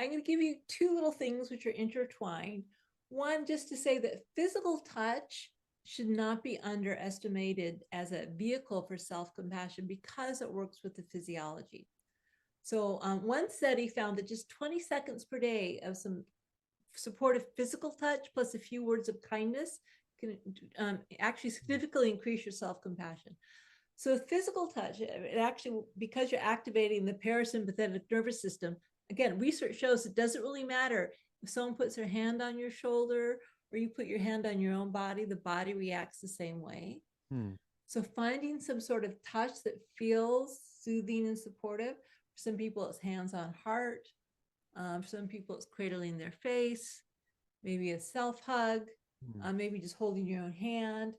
I'm going to give you two little things which are intertwined. One, just to say that physical touch should not be underestimated as a vehicle for self-compassion because it works with the physiology. So one study found that just 20 seconds per day of some supportive physical touch plus a few words of kindness can actually significantly increase your self-compassion. So physical touch, it actually, because you're activating the parasympathetic nervous system, again, research shows it doesn't really matter if someone puts their hand on your shoulder or you put your hand on your own body, the body reacts the same way. So finding some sort of touch that feels soothing and supportive. For some people, it's hands on heart. For some people, it's cradling their face, maybe a self hug, maybe just holding your own hand.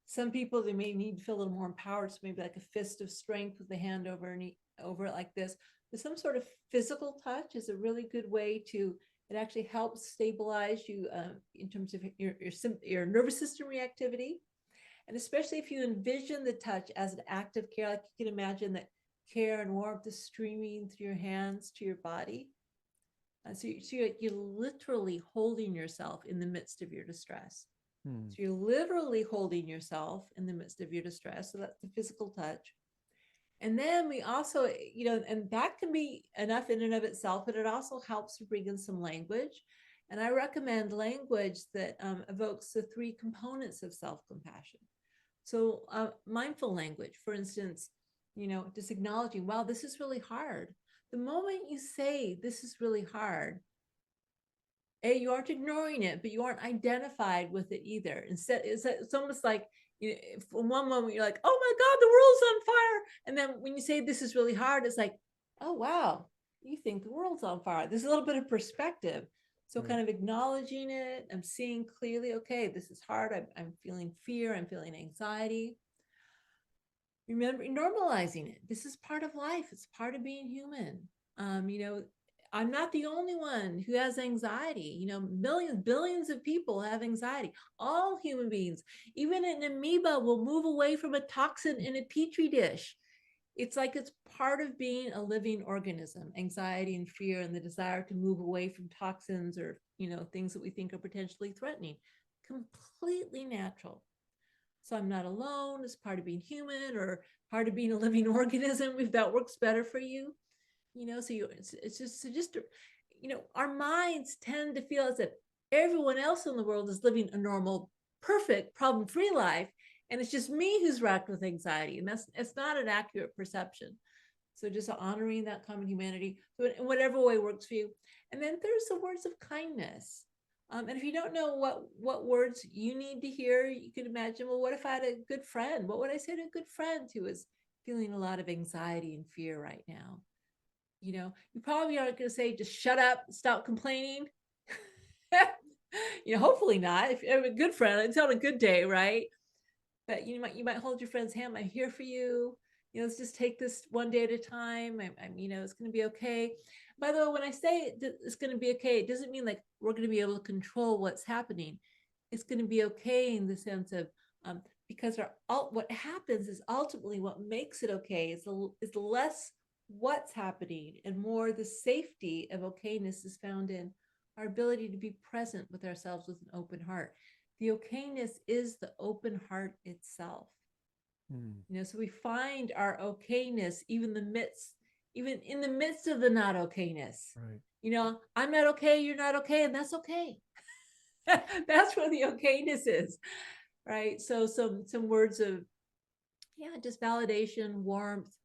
Some people, they may need to feel a little more empowered, so maybe like a fist of strength with the hand over it like this. But some sort of physical touch is a really good way to, it actually helps stabilize you in terms of your nervous system reactivity. And especially if you envision the touch as an act of care, like you can imagine that care and warmth is streaming through your hands to your body. So you're literally holding yourself in the midst of your distress. So you're literally holding yourself in the midst of your distress. So that's the physical touch. And then we also, and that can be enough in and of itself, but it also helps to bring in some language. And I recommend language that evokes the three components of self-compassion. So mindful language, for instance, just acknowledging, wow, this is really hard. The moment you say this is really hard, you aren't ignoring it, but you aren't identified with it either. Instead, it's almost like, for one moment you're like, oh my God, the world's on fire. And then when you say this is really hard, it's like, oh, wow, you think the world's on fire. There's a little bit of perspective. So kind of acknowledging it, I'm seeing clearly, okay, this is hard. I'm feeling fear. I'm feeling anxiety. Remember, normalizing it. This is part of life. It's part of being human. I'm not the only one who has anxiety. Millions, billions of people have anxiety. All human beings, even an amoeba, will move away from a toxin in a petri dish. It's like it's part of being a living organism, anxiety and fear and the desire to move away from toxins or, things that we think are potentially threatening. Completely natural. So I'm not alone. It's part of being human or part of being a living organism, if that works better for you. It's just our minds tend to feel as if everyone else in the world is living a normal, perfect, problem-free life, and it's just me who's racked with anxiety, and it's not an accurate perception. So just honoring that common humanity, so in whatever way works for you. And then there's the words of kindness. And if you don't know what words you need to hear, you can imagine, well, what if I had a good friend? What would I say to a good friend who is feeling a lot of anxiety and fear right now? You probably aren't going to say, just shut up, stop complaining. Hopefully not. If you have a good friend, it's on a good day, right? But you might hold your friend's hand. I'm here for you. Let's just take this one day at a time. It's going to be okay. By the way, when I say it's going to be okay, it doesn't mean like we're going to be able to control what's happening. It's going to be okay in the sense of because what happens is ultimately what makes it okay is less what's happening and more the safety of okayness is found in our ability to be present with ourselves with an open heart. The okayness is the open heart itself. So we find our okayness even in the midst of the not okayness. Right. I'm not okay, you're not okay, and that's okay. That's where the okayness is, right? So some words of just validation, warmth,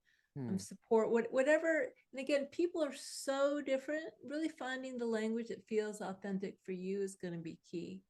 support, whatever. And again, people are so different. Really finding the language that feels authentic for you is going to be key.